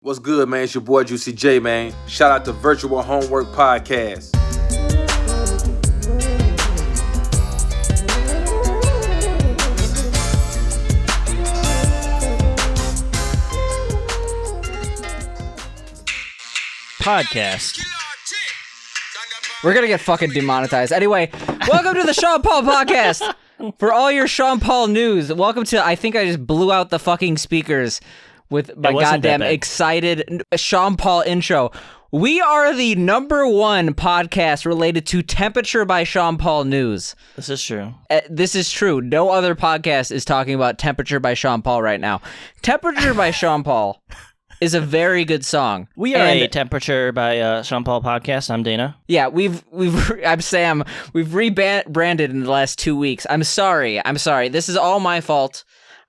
What's good, man? It's your boy Juicy J, man. Shout out to Virtual Homework Podcast. Podcast. We're gonna get fucking demonetized. Anyway, welcome to the Sean Paul Podcast. For all your Sean Paul news, welcome to, I think I just blew out the fucking speakers with my goddamn excited Sean Paul intro. We are the #1 podcast related to Temperature by Sean Paul news. This is true. This is true. No other podcast is talking about Temperature by Sean Paul right now. Temperature by Sean Paul is a very good song. We are a Temperature by Sean Paul podcast. I'm Dana. Yeah, I'm Sam. We've rebranded in the last 2 weeks. I'm sorry. This is all my fault.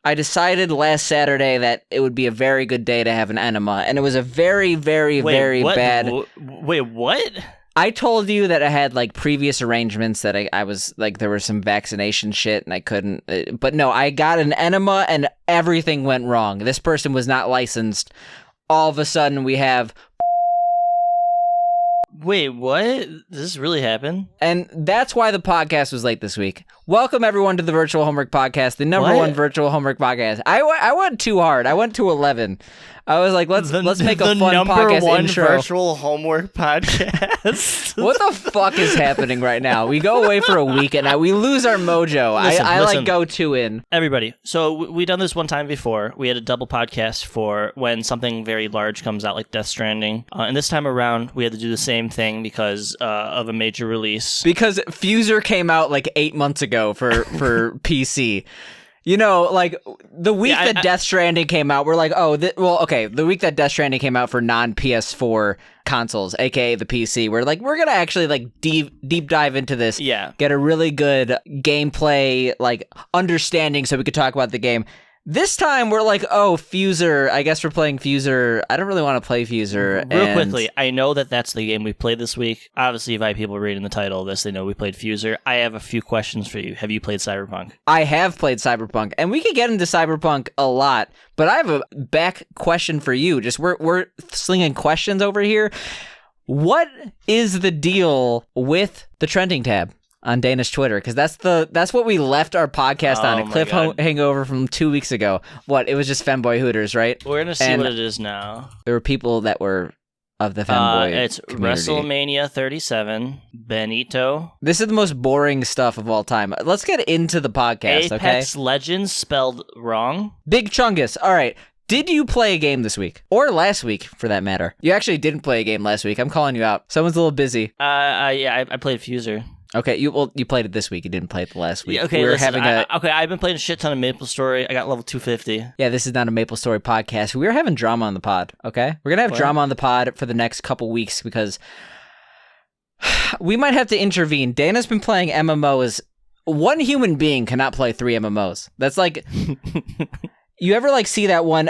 I decided last Saturday that it would be a very good day to have an enema, and it was a very, very, very bad. Wait, what? I told you that I had like previous arrangements that I was like there was some vaccination shit and I couldn't. But no, I got an enema and everything went wrong. This person was not licensed. All of a sudden, we have. Wait, what? Does this really happen? And that's why the podcast was late this week. Welcome, everyone, to the Virtual Homework Podcast, the #1 virtual homework podcast. I went too hard. I went to 11. I was like, let's make a fun podcast #1 intro. virtual homework podcast. What the fuck is happening right now? We go away for a week and we lose our mojo. Listen, I go 2 in. Everybody, so we done this one time before. We had a double podcast for when something very large comes out, like Death Stranding. And this time around, we had to do the same thing because of a major release. Because Fuser came out like 8 months ago for PC. You know, like, the week that Death Stranding came out, we're like, the week that Death Stranding came out for non-PS4 consoles, aka the PC, we're like, we're gonna actually, like, deep dive into this, get a really good gameplay, like, understanding so we could talk about the game. This time, we're like, Fuser, I guess we're playing Fuser. I don't really want to play Fuser. Real quickly, I know that's the game we played this week. Obviously, if I have people reading the title of this, they know we played Fuser. I have a few questions for you. Have you played Cyberpunk? I have played Cyberpunk, and we could get into Cyberpunk a lot, but I have a back question for you. Just we're slinging questions over here. What is the deal with the trending tab on Dana's Twitter? Because that's what we left our podcast on, a cliff hangover from 2 weeks ago. What, it was just Femboy Hooters, right? We're gonna see what it is now. There were people that were of the Femboy It's community. WrestleMania 37, Benito. This is the most boring stuff of all time. Let's get into the podcast, Apex okay? Legends spelled wrong. Big Chungus. All right. Did you play a game this week? Or last week, for that matter? You actually didn't play a game last week. I'm calling you out. Someone's a little busy. I played Fuser. Okay, you played it this week. You didn't play it the last week. Yeah, okay, I've been playing a shit ton of MapleStory. I got level 250. Yeah, this is not a MapleStory podcast. We're having drama on the pod, okay? We're going to have drama on the pod for the next couple weeks because we might have to intervene. Dana's been playing MMOs. One human being cannot play 3 MMOs. That's like... You ever like see that one?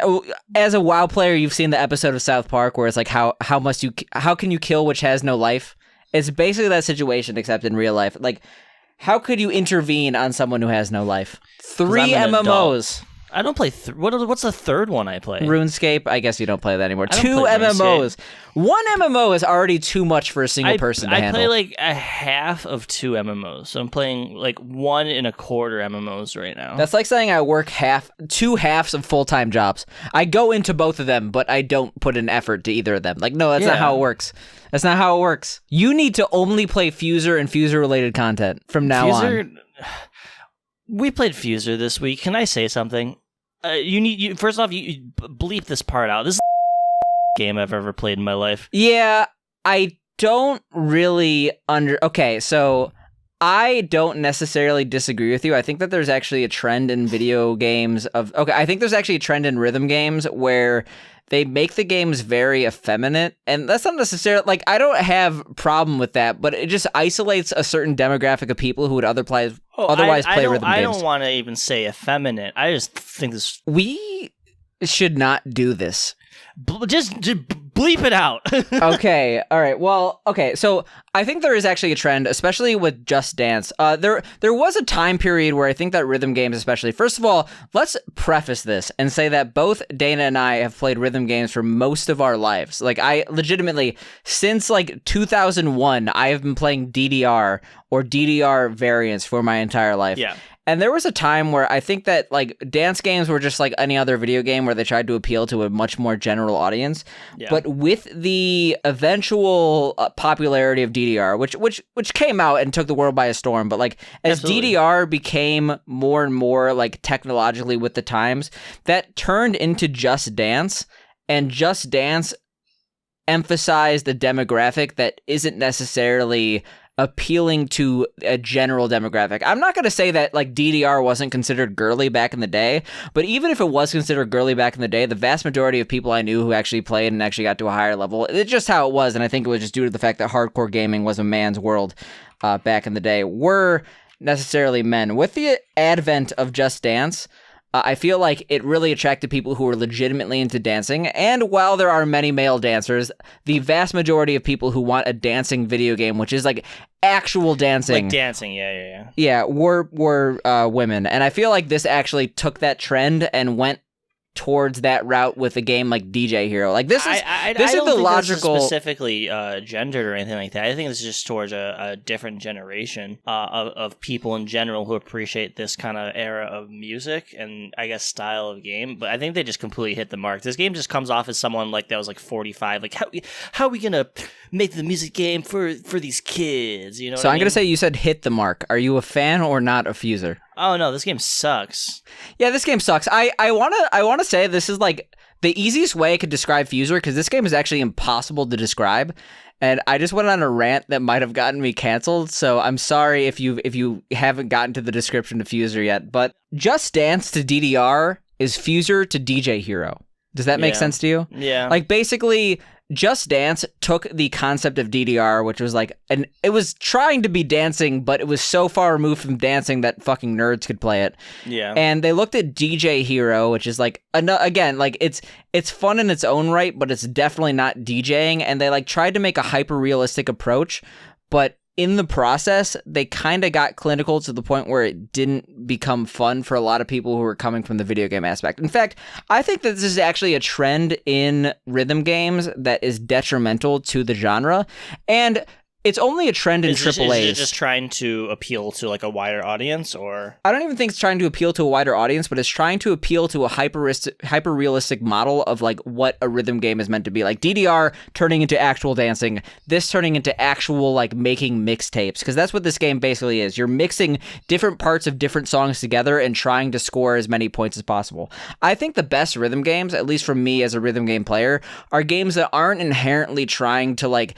As a WoW player, you've seen the episode of South Park where it's like how can you kill which has no life? It's basically that situation, except in real life. Like, how could you intervene on someone who has no life? 3 MMOs. I don't play. What's the third one I play? RuneScape. I guess you don't play that anymore. 2 MMOs. 1 MMO is already too much for a single person to handle. I play like a half of 2 MMOs. So I'm playing like 1 1/4 MMOs right now. That's like saying I work 2 halves of full-time jobs. I go into both of them, but I don't put an effort to either of them. Like, no, that's not how it works. That's not how it works. You need to only play Fuser and Fuser-related content from now on. We played Fuser this week. Can I say something? First off, you bleep this part out. This is the game I've ever played in my life. Yeah, I don't really Okay, so I don't necessarily disagree with you. I think that there's actually a trend in video games I think there's actually a trend in rhythm games where they make the games very effeminate, and that's not necessarily, like, I don't have a problem with that, but it just isolates a certain demographic of people who would otherwise play rhythm games. I don't want to even say effeminate. I just think this... We should not do this. Just bleep it out. Okay, all right. Well, okay. So I think there is actually a trend, especially with Just Dance. There was a time period where I think that rhythm games, especially. First of all, let's preface this and say that both Dana and I have played rhythm games for most of our lives. Like, I legitimately, since like 2001, I have been playing DDR or DDR variants for my entire life. Yeah. And there was a time where I think that like dance games were just like any other video game where they tried to appeal to a much more general audience. Yeah. But with the eventual popularity of DDR, which came out and took the world by a storm, but like as Absolutely. DDR became more and more like technologically with the times, that turned into Just Dance, and Just Dance emphasized a demographic that isn't necessarily appealing to a general demographic. I'm not going to say that like DDR wasn't considered girly back in the day, but even if it was considered girly back in the day, the vast majority of people I knew who actually played and actually got to a higher level, it's just how it was, and I think it was just due to the fact that hardcore gaming was a man's world back in the day, were necessarily men. With the advent of Just Dance, I feel like it really attracted people who were legitimately into dancing, and while there are many male dancers, the vast majority of people who want a dancing video game, which is like actual dancing, Like dancing, yeah. yeah, were women. And I feel like this actually took that trend and went towards that route with a game like DJ Hero. Like this is I this don't is the think logical. this is specifically gendered or anything like that. I think this is just towards a different generation of people in general who appreciate this kind of era of music and I guess style of game. But I think they just completely hit the mark. This game just comes off as someone like that was like 45. Like how are we gonna make the music game for these kids? You know. So I'm gonna say you said hit the mark. Are you a fan or not a Fuser? Oh no, this game sucks. Yeah, this game sucks. I wanna say this is like the easiest way I could describe Fuser, because this game is actually impossible to describe. And I just went on a rant that might have gotten me canceled, so I'm sorry if you haven't gotten to the description of Fuser yet. But Just Dance to DDR is Fuser to DJ Hero. Does that make sense to you? Yeah. Like basically, Just Dance took the concept of DDR, which was like, it was trying to be dancing, but it was so far removed from dancing that fucking nerds could play it. Yeah. And they looked at DJ Hero, which is like, again, like it's fun in its own right, but it's definitely not DJing. And they like tried to make a hyper realistic approach, but in the process, they kind of got clinical to the point where it didn't become fun for a lot of people who were coming from the video game aspect. In fact, I think that this is actually a trend in rhythm games that is detrimental to the genre. And it's only a trend in AAAs. Is it just trying to appeal to like a wider audience, or I don't even think it's trying to appeal to a wider audience, but it's trying to appeal to a hyper realistic model of like what a rhythm game is meant to be. Like DDR turning into actual dancing, this turning into actual like making mixtapes, because that's what this game basically is. You're mixing different parts of different songs together and trying to score as many points as possible. I think the best rhythm games, at least for me as a rhythm game player, are games that aren't inherently trying to like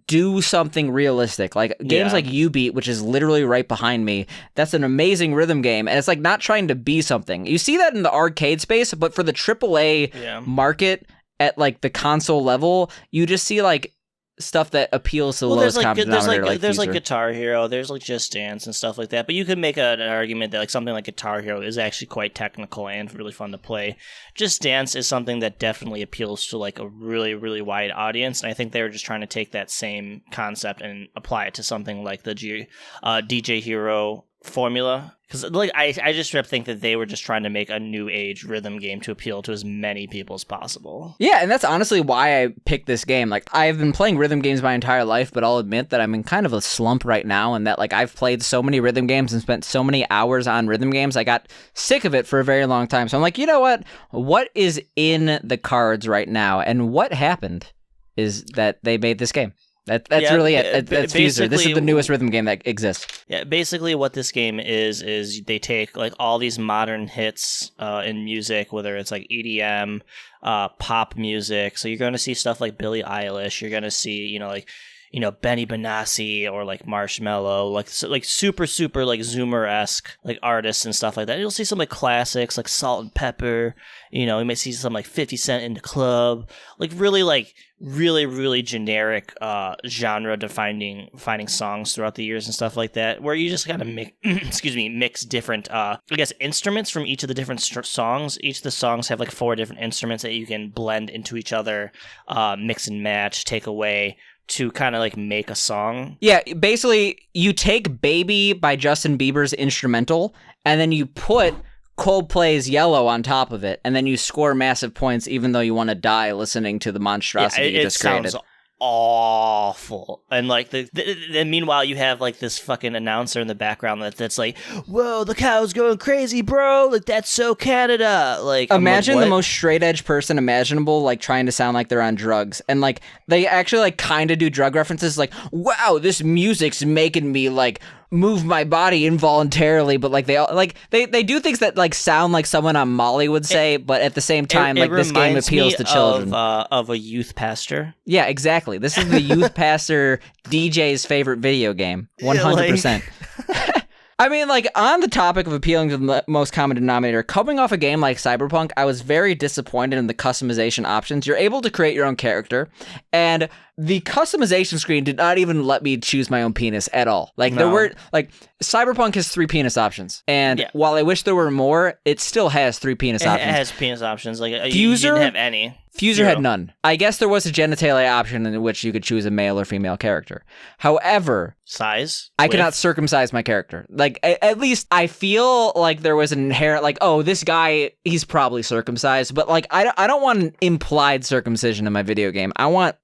do something realistic. Like games like U-Beat, which is literally right behind me, that's an amazing rhythm game, and it's like not trying to be something. You see that in the arcade space, but for the AAA market at like the console level, you just see like stuff that appeals to the lowest common denominator. There's like Guitar Hero, there's like Just Dance and stuff like that. But you could make an argument that like something like Guitar Hero is actually quite technical and really fun to play. Just Dance is something that definitely appeals to like a really, really wide audience. And I think they were just trying to take that same concept and apply it to something like the DJ Hero formula. Because like I just think that they were just trying to make a new age rhythm game to appeal to as many people as possible. Yeah, and that's honestly why I picked this game. Like, I've been playing rhythm games my entire life, but I'll admit that I'm in kind of a slump right now, and that like I've played so many rhythm games and spent so many hours on rhythm games, I got sick of it for a very long time. So I'm like, you know what? What is in the cards right now? And what happened is that they made this game. That's really it. That's Fuser. This is the newest rhythm game that exists. Yeah, basically what this game is they take like all these modern hits in music, whether it's like EDM, pop music. So you're going to see stuff like Billie Eilish. You're going to see, Benny Benassi or like Marshmello, like super like Zoomer-esque like artists and stuff like that. You'll see some like classics like Salt and Pepper. You may see some like 50 Cent in the Club, like really generic genre defining songs throughout the years and stuff like that, where you just kind of mix different instruments from each of the different songs. Each of the songs have like 4 different instruments that you can blend into each other, mix and match, take away to kind of like make a song. Yeah, basically you take Baby by Justin Bieber's instrumental and then you put Coldplay's Yellow on top of it, and then you score massive points even though you want to die listening to the monstrosity you just created. Sounds awful. And like then meanwhile you have like this fucking announcer in the background that's like, whoa, the cow's going crazy, bro, like that's so Canada. Like, imagine the most straight edge person imaginable like trying to sound like they're on drugs, and like they actually like kind of do drug references, like, wow, this music's making me like move my body involuntarily, but like they do things that like sound like someone on Molly would say, but at the same time like this game appeals to children. Of a youth pastor. Yeah, exactly. This is the youth pastor DJ's favorite video game. 100%. I mean, like, on the topic of appealing to the most common denominator, coming off a game like Cyberpunk, I was very disappointed in the customization options. You're able to create your own character, and the customization screen did not even let me choose my own penis at all. Like, there were, like, Cyberpunk has 3 penis options, and while I wish there were more, it still has 3 penis options. It has penis options. Like, Fuser, you didn't have any. Fuser had none. I guess there was a genitalia option in which you could choose a male or female character. However, size? I cannot circumcise my character. Like, at least I feel like there was an inherent, like, oh, this guy, he's probably circumcised. But, like, I don't want an implied circumcision in my video game. I want...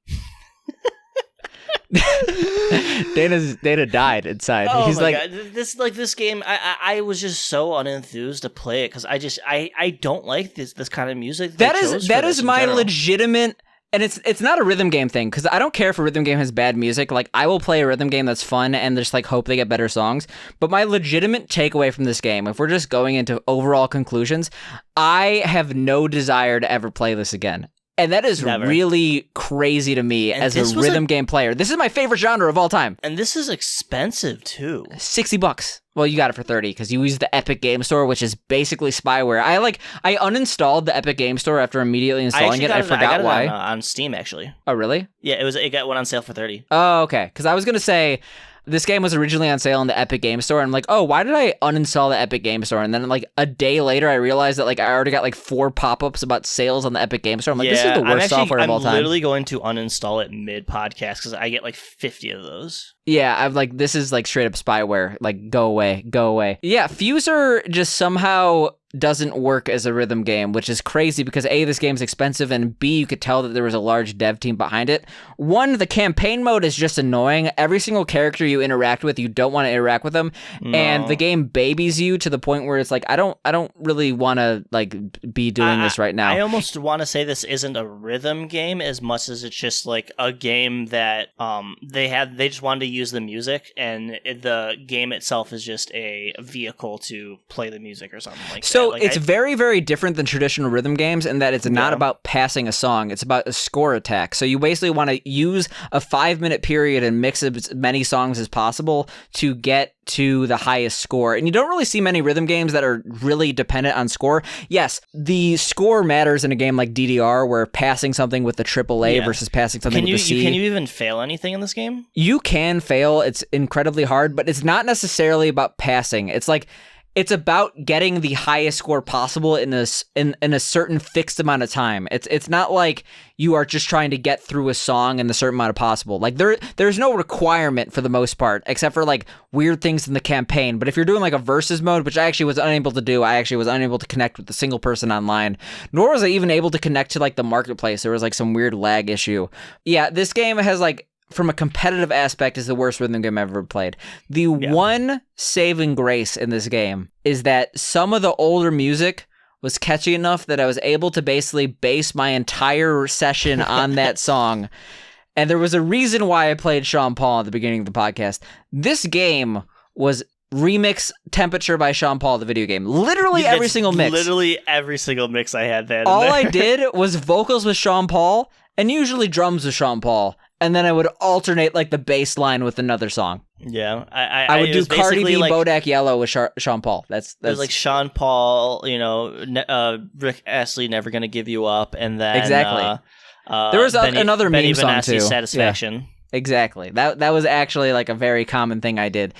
Dana died inside. Oh, he's my like, God. This game, I was just so unenthused to play it because I don't like this kind of music. That is my legitimate, and it's not a rhythm game thing, because I don't care if a rhythm game has bad music. Like, I will play a rhythm game that's fun and just like hope they get better songs. But my legitimate takeaway from this game, if we're just going into overall conclusions, I have no desire to ever play this again. And that is really crazy to me as a rhythm game player. This is my favorite genre of all time. And this is expensive, too. $60. Well, you got it for 30 because you use the Epic Game Store, which is basically spyware. I uninstalled the Epic Game Store after immediately installing it. I forgot why. On Steam, actually. Oh, really? Yeah, it got one on sale for 30. Oh, okay. Because I was going to say... This game was originally on sale in the Epic Game Store, and I'm like, oh, why did I uninstall the Epic Game Store? And then, like, a day later, I realized that, like, I already got, like, 4 pop-ups about sales on the Epic Game Store. I'm like, this is the worst software of all time. I'm literally going to uninstall it mid-podcast, because I get, like, 50 of those. Yeah, I'm like, this is, like, straight-up spyware. Like, go away, go away. Yeah, Fuser just somehow doesn't work as a rhythm game, which is crazy because A, this game's expensive, and B, you could tell that there was a large dev team behind it. 1, the campaign mode is just annoying. Every single character you interact with, you don't want to interact with them, and the game babies you to the point where it's like, I don't really want to like be doing this right now. I almost want to say this isn't a rhythm game as much as it's just like a game that they just wanted to use the music, and the game itself is just a vehicle to play the music or something like that. So it's very, very different than traditional rhythm games in that it's not about passing a song. It's about a score attack. So you basically want to use a 5-minute period and mix as many songs as possible to get to the highest score. And you don't really see many rhythm games that are really dependent on score. Yes, the score matters in a game like DDR, where passing something with the AAA versus passing something with the C. Can you even fail anything in this game? You can fail. It's incredibly hard, but it's not necessarily about passing. It's like... It's about getting the highest score possible in a certain fixed amount of time. It's not like you are just trying to get through a song in a certain amount of possible. Like there's no requirement for the most part, except for like weird things in the campaign. But if you're doing like a versus mode, which I actually was unable to do, I actually was unable to connect with a single person online, nor was I even able to connect to like the marketplace. There was like some weird lag issue. Yeah, this game has like, from a competitive aspect, is the worst rhythm game I've ever played. The one saving grace in this game is that some of the older music was catchy enough that I was able to basically base my entire session on that song. And there was a reason why I played Sean Paul at the beginning of the podcast. This game was remix Temperature by Sean Paul, the video game. Literally every single mix. Literally every single mix I had that. All I did was vocals with Sean Paul and usually drums with Sean Paul. and then I would alternate like the bass line with another song. Yeah, I would do Cardi B, like, Bodak Yellow with Sean Paul. That's like Sean Paul, Rick Astley, Never Gonna Give You Up, and then exactly. There was another meme song too. Satisfaction. Yeah, exactly. That was actually like a very common thing I did.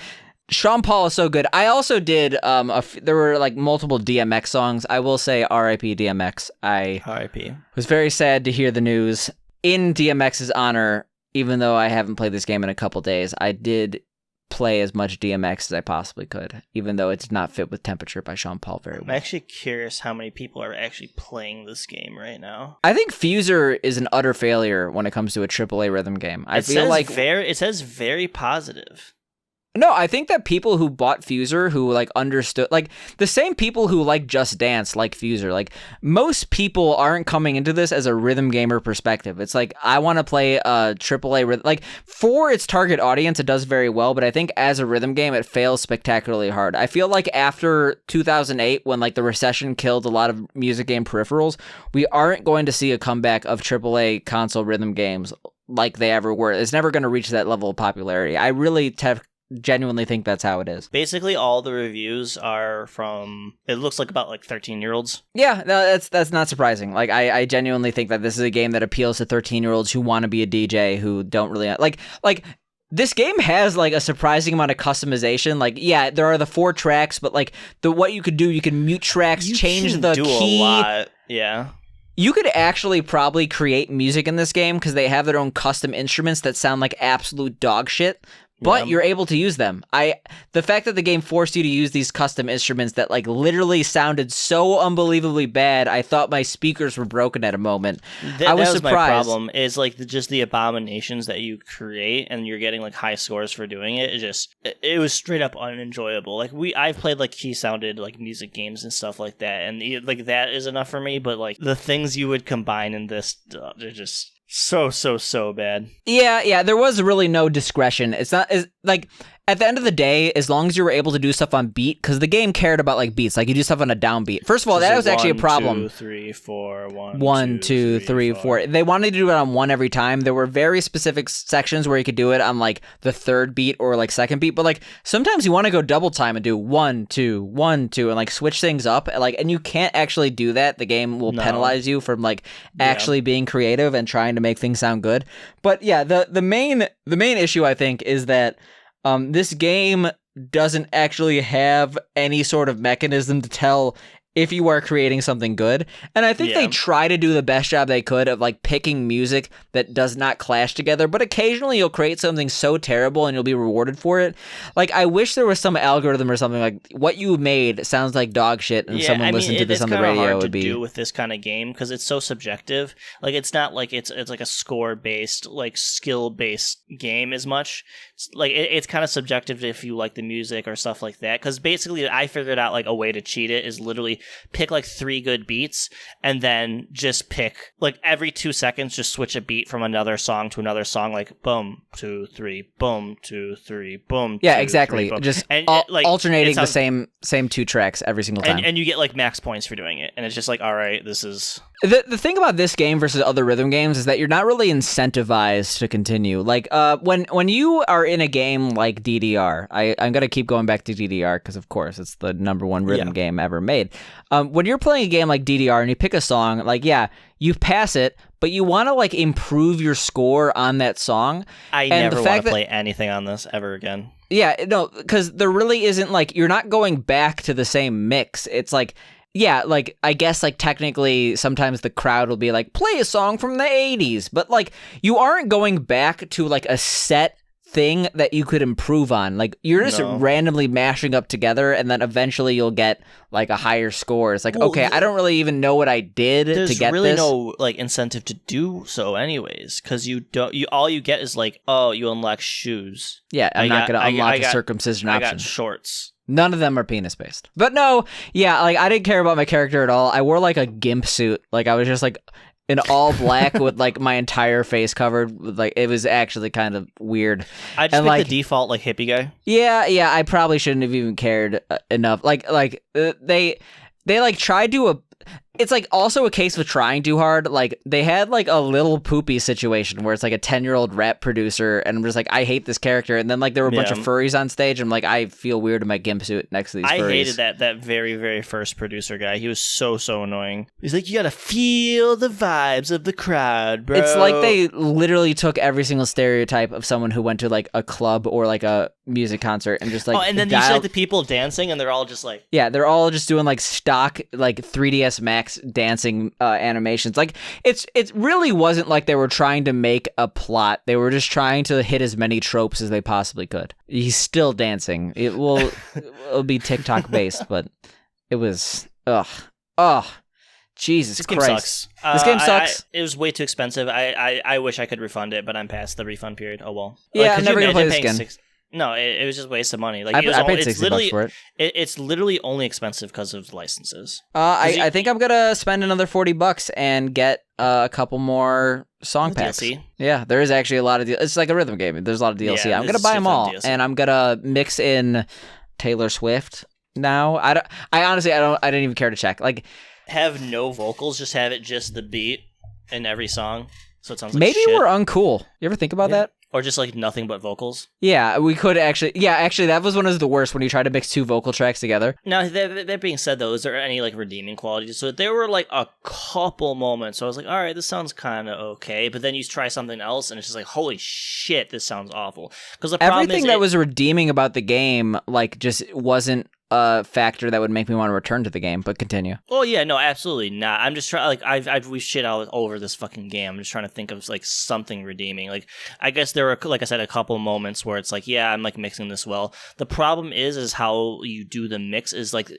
Sean Paul is so good. I also did there were like multiple DMX songs. I will say R.I.P. DMX. R.I.P. was very sad to hear the news. In DMX's honor, even though I haven't played this game in a couple days, I did play as much DMX as I possibly could, even though it's not fit with Temperature by Sean Paul very well. I'm actually curious how many people are actually playing this game right now. I think Fuser is an utter failure when it comes to a AAA rhythm game. It says very positive. No, I think that people who bought Fuser, who like understood, like the same people who like Just Dance, like Fuser, like most people aren't coming into this as a rhythm gamer perspective. It's like, I want to play a AAA rhythm. Like for its target audience, it does very well, but I think as a rhythm game, it fails spectacularly hard. I feel like after 2008, when like the recession killed a lot of music game peripherals, we aren't going to see a comeback of AAA console rhythm games like they ever were. It's never going to reach that level of popularity. I really genuinely think that's how it is. Basically, all the reviews are from, it looks like about like 13-year-olds. Yeah, no, that's not surprising. Like, I genuinely think that this is a game that appeals to 13-year-olds who want to be a DJ, who don't really like this game has like a surprising amount of customization. Like, yeah, there are the 4 tracks, but like what you could do, you can mute tracks, change the key. A lot. Yeah. You could actually probably create music in this game because they have their own custom instruments that sound like absolute dog shit. But you're able to use them. The fact that the game forced you to use these custom instruments that like literally sounded so unbelievably bad, I thought my speakers were broken at a moment. I was surprised. My problem is like just the abominations that you create, and you're getting like high scores for doing it. It was straight up unenjoyable. Like I've played like key sounded like music games and stuff like that, and like that is enough for me. But like the things you would combine in this, they're just so bad. Yeah, there was really no discretion. It's like at the end of the day, as long as you were able to do stuff on beat, because the game cared about like beats, like you do stuff on a downbeat. First of all, that was actually a problem. 1, 2, 3, 4, 1, 2, 3, 4. They wanted to do it on one every time. There were very specific sections where you could do it on like the 3rd beat or like 2nd beat, but like sometimes you want to go double time and do 1, 2, 1, 2 and like switch things up. And you can't actually do that. The game will penalize you from like actually being creative and trying to make things sound good. But yeah, the main issue I think is that this game doesn't actually have any sort of mechanism to tell if you are creating something good. And I think they try to do the best job they could of like picking music that does not clash together, but occasionally you'll create something so terrible and you'll be rewarded for it. Like, I wish there was some algorithm or something like what you made sounds like dog shit and someone listened to this on the radio. It would be hard to do with this kind of game because it's so subjective. Like, it's not like it's like a score-based, like skill-based game as much. It's kind of subjective if you like the music or stuff like that. Because basically, I figured out like a way to cheat it is literally pick like 3 good beats and then just pick like every 2 seconds, just switch a beat from another song to another song, like boom, 2, 3, boom, 2, 3, boom. Yeah, 2, exactly. 3, boom. Just like, alternating the same 2 tracks every single time. And you get like max points for doing it. And it's just like, all right, this is... The thing about this game versus other rhythm games is that you're not really incentivized to continue. Like, when you are in a game like DDR, I'm going to keep going back to DDR because, of course, it's the #1 rhythm game ever made. When you're playing a game like DDR and you pick a song, like, yeah, you pass it, but you want to, like, improve your score on that song. I never want to play anything on this ever again. Yeah, no, because there really isn't, like, you're not going back to the same mix. It's like... Yeah, like, I guess, like, technically, sometimes the crowd will be like, play a song from the 80s, but, like, you aren't going back to, like, a set thing that you could improve on. Like, you're just randomly mashing up together, and then eventually you'll get, like, a higher score. It's like, okay, I don't really even know what I did to get this. There's really no, like, incentive to do so anyways, because all you get is, like, oh, you unlock shoes. Yeah, I'm not going to unlock a circumcision option. I got shorts. None of them are penis-based. But no, yeah, like, I didn't care about my character at all. I wore, like, a gimp suit. Like, I was just, like, in all black with, like, my entire face covered. Like, it was actually kind of weird. I just picked the default, like, hippie guy. Yeah, I probably shouldn't have even cared enough. Like, they like, tried to... it's like also a case of trying too hard. Like they had like a little poopy situation where it's like a 10-year-old rap producer, and I'm just like, I hate this character. And then like there were a bunch of furries on stage. And I'm like, I feel weird in my gimp suit next to these furries. I hated that very, very first producer guy. He was so annoying. He's like, you gotta feel the vibes of the crowd, bro. It's like they literally took every single stereotype of someone who went to like a club or like a music concert and just like and then you see like the people dancing and they're all just like, yeah, they're all just doing like stock like 3ds Max dancing animations. Like it really wasn't like they were trying to make a plot. They were just trying to hit as many tropes as they possibly could. He's still dancing. It'll be TikTok based, but it was Jesus this Christ. Game sucks. This game sucks. It was way too expensive. I wish I could refund it, but I'm past the refund period. Oh well. Yeah, I'm never gonna play this again. No, it was just a waste of money. Like I paid $60 for it. It's literally only expensive because of licenses. I think I'm gonna spend another $40 and get a couple more song packs. DLC. Yeah, there is actually a lot of it's like a rhythm game. There's a lot of DLC. Yeah, I'm gonna buy them all, DLC. and I'm gonna mix in Taylor Swift now. I honestly didn't even care to check. Like, have no vocals, just have it just the beat in every song, so it sounds like maybe shit. we're uncool. You ever think about that? Or just like nothing but vocals. Yeah, we could actually. Yeah, actually, that was one of the worst when you try to mix two vocal tracks together. Now, that being said, though, is there any like redeeming qualities? So there were like a couple moments. So I was like, all right, this sounds kind of okay. But then you try something else, and it's just like, holy shit, this sounds awful. Because the problem everything that was redeeming about the game, like, just wasn't a factor that would make me want to return to the game. But continue. Oh yeah, no, absolutely not. I'm just trying. Like we shit all over this fucking game. I'm just trying to think of like something redeeming. Like I guess there were, like I said, a couple moments where it's like, yeah, I'm like mixing this well. The problem is how you do the mix is like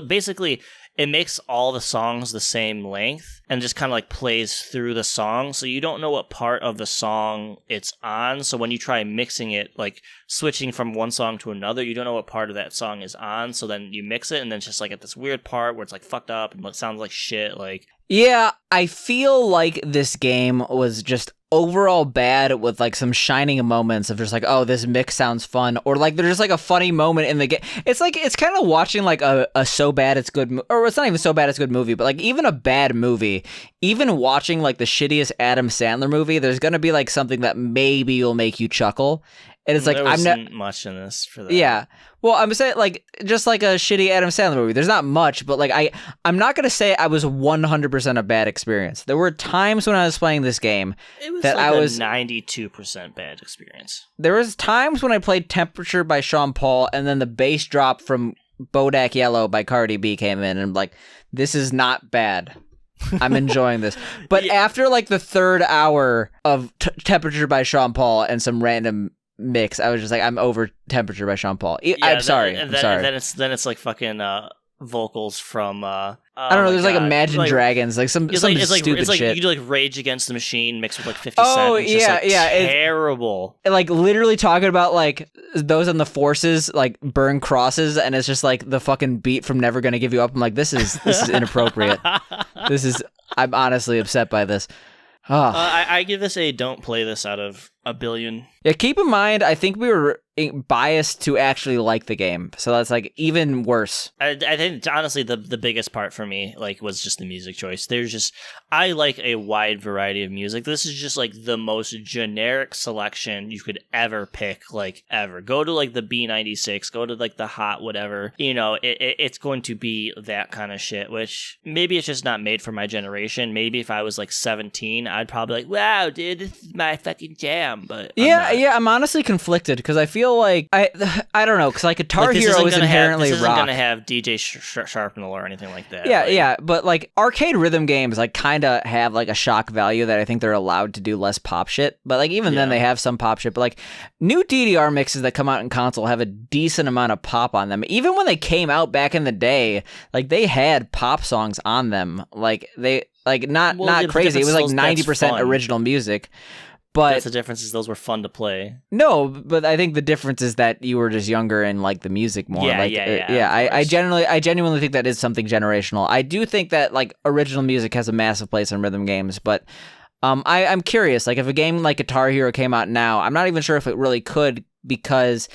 basically. It makes all the songs the same length and just kind of like plays through the song. So you don't know what part of the song it's on. So when you try mixing it, like switching from one song to another, you don't know what part of that song is on. So then you mix it and then it's just like at this weird part where it's like fucked up and it sounds like shit. Like, yeah, I feel like this game was just overall bad with like some shining moments of just like, oh, this mix sounds fun, or like there's just like a funny moment in the game. It's like it's kind of watching like a so bad it's good or it's not even so bad it's good movie, but like even a bad movie, even watching like the shittiest Adam Sandler movie, there's gonna be like something that maybe will make you chuckle. And it's like, there wasn't much in this for that. Yeah. Well, I'm saying like just like a shitty Adam Sandler movie. There's not much, but like I'm not gonna say I was 100% a bad experience. There were times when I was playing this game that like I was 92% bad experience. There was times when I played Temperature by Sean Paul, and then the bass drop from Bodak Yellow by Cardi B came in, and I'm like, this is not bad. I'm enjoying this. But after like the third hour of Temperature by Sean Paul and some random mix, I was just like, I'm over Temperature by Sean Paul. I'm sorry. Then it's like fucking vocals from I don't know. There's like Imagine Dragons, like some stupid shit. You do like Rage Against the Machine mixed with like 50 Cent. Oh it's yeah, just, like, terrible. Like literally talking about like those on the forces like burn crosses, and it's just like the fucking beat from Never Gonna Give You Up. I'm like, this is inappropriate. I'm honestly upset by this. Oh. I give this a don't play this out of a billion. Yeah, keep in mind, I think we were biased to actually like the game, so that's like even worse. I think honestly the biggest part for me like was just the music choice. There's just I like a wide variety of music. This is just like the most generic selection you could ever pick, like ever. Go to like the B96, go to like the hot whatever. You know, it's going to be that kind of shit, which maybe it's just not made for my generation. Maybe if I was like 17, I'd probably like, wow, dude, this is my fucking jam. But I'm honestly conflicted because I feel like I don't know, because like Guitar Hero is inherently rock. This isn't gonna have DJ Sharpnel or anything like that. Yeah, but like arcade rhythm games like kind of have like a shock value that I think they're allowed to do less pop shit. But like even then they have some pop shit. But like new DDR mixes that come out in console have a decent amount of pop on them. Even when they came out back in the day, like they had pop songs on them. Like they like not crazy. It was like 90% original music. But that's the difference, is those were fun to play. No, but I think the difference is that you were just younger and like the music more. I genuinely think that is something generational. I do think that like original music has a massive place in rhythm games, but I'm curious. Like if a game like Guitar Hero came out now, I'm not even sure if it really could, because